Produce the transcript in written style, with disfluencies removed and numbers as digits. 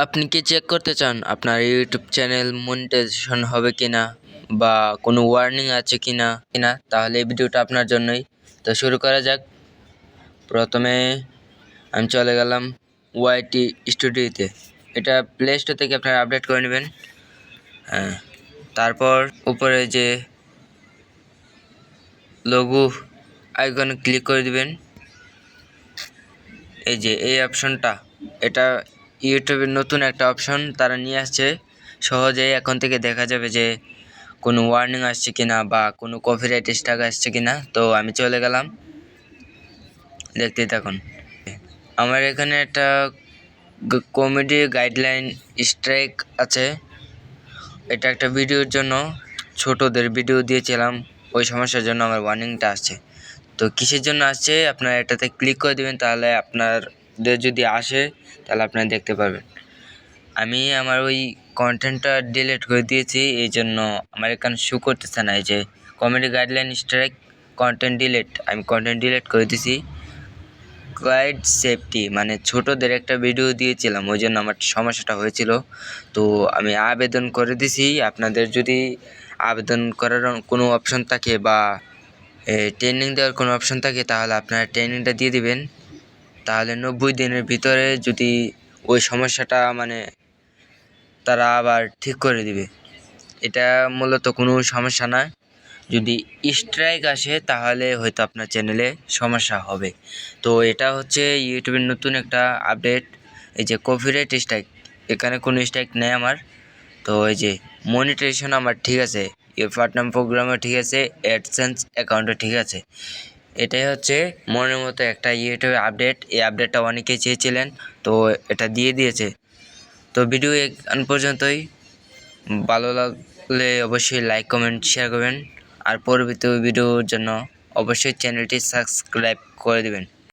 আপনি কি চেক করতে চান আপনার ইউটিউব চ্যানেল মনিটাইজেশন হবে কিনা বা কোনো ওয়ার্নিং আছে কিনা তাহলে এই ভিডিওটা আপনার জন্যই। তো শুরু করা যাক। প্রথমে আমি চলে গেলাম ওয়াইটি স্টুডিওতে। এটা প্লে স্টোর থেকে আপনারা আপডেট করে নেবেন। হ্যাঁ, তারপর উপরে যে লোগো আইকনে ক্লিক করে দিবেন। এই যে এই অপশনটা, এটা ইউটিউবের নতুন একটা অপশন তারা নিয়ে আসছে। সহজেই এখন থেকে দেখা যাবে যে কোনো ওয়ার্নিং আসছে কিনা বা কোনো কপিরাইট স্ট্রাইক আসছে কিনা। তো আমি চলে গেলাম, দেখতেই থাকুন। আমার এখানে একটা কমেডি গাইডলাইন স্ট্রাইক আছে। এটা একটা ভিডিওর জন্য, ছোটদের ভিডিও দিয়েছিলাম, ওই সমস্যার জন্য আমার ওয়ার্নিংটা আসছে। তো কিসের জন্য আসছে আপনারা এটাতে ক্লিক করে দেবেন, তাহলে আপনাদের যদি আসে তাহলে আপনারা দেখতে পারবেন। আমি আমার ওই কন্টেন্টটা ডিলিট করে দিয়েছি, এই জন্য আমার এখানে শো করতেছে না। এই যে comedy guideline strike content delete, আমি কন্টেন্ট ডিলিট করে দিয়েছি। গাইড সেফটি মানে ছোটদের একটা ভিডিও দিয়েছিলাম, ওই জন্য আমার সমস্যাটা হয়েছিল। তো আমি আবেদন করে দিছি। আপনাদের যদি আবেদন করার কোনো অপশন থাকে বা ট্রেনিং দেওয়ার কোনো অপশন থাকে তাহলে আপনারা ট্রেনিংটা দিয়ে দিবেন। তাহলে 90 দিনের ভিতরে যদি ওই সমস্যাটা মানে তারা আবার ঠিক করে দিবে। এটা মূলত কোনো সমস্যা না। যদি স্ট্রাইক আসে তাহলে হয়তো আপনার চ্যানেলে সমস্যা হবে। তো এটা হচ্ছে ইউটিউবের নতুন একটা আপডেট। এই যে কপিরাইট স্ট্রাইক, এখানে কোনো স্ট্রাইক নেই আমার। তো এই যে মনিটাইজেশন আমার ঠিক আছে, পার্টনার প্রোগ্রামও ঠিক আছে, অ্যাডসেন্স অ্যাকাউন্টও ঠিক আছে। এটাই হচ্ছে মনের মতো একটা ইউটিউব আপডেট। এই আপডেটটা অনেকেই চেয়েছিলেন, তো এটা দিয়ে দিয়েছে। তো ভিডিও এখন পর্যন্তই। ভালো লাগলে অবশ্যই লাইক কমেন্ট শেয়ার করবেন, আর পরবর্তী ভিডিওর জন্য অবশ্যই চ্যানেলটি সাবস্ক্রাইব করে দেবেন।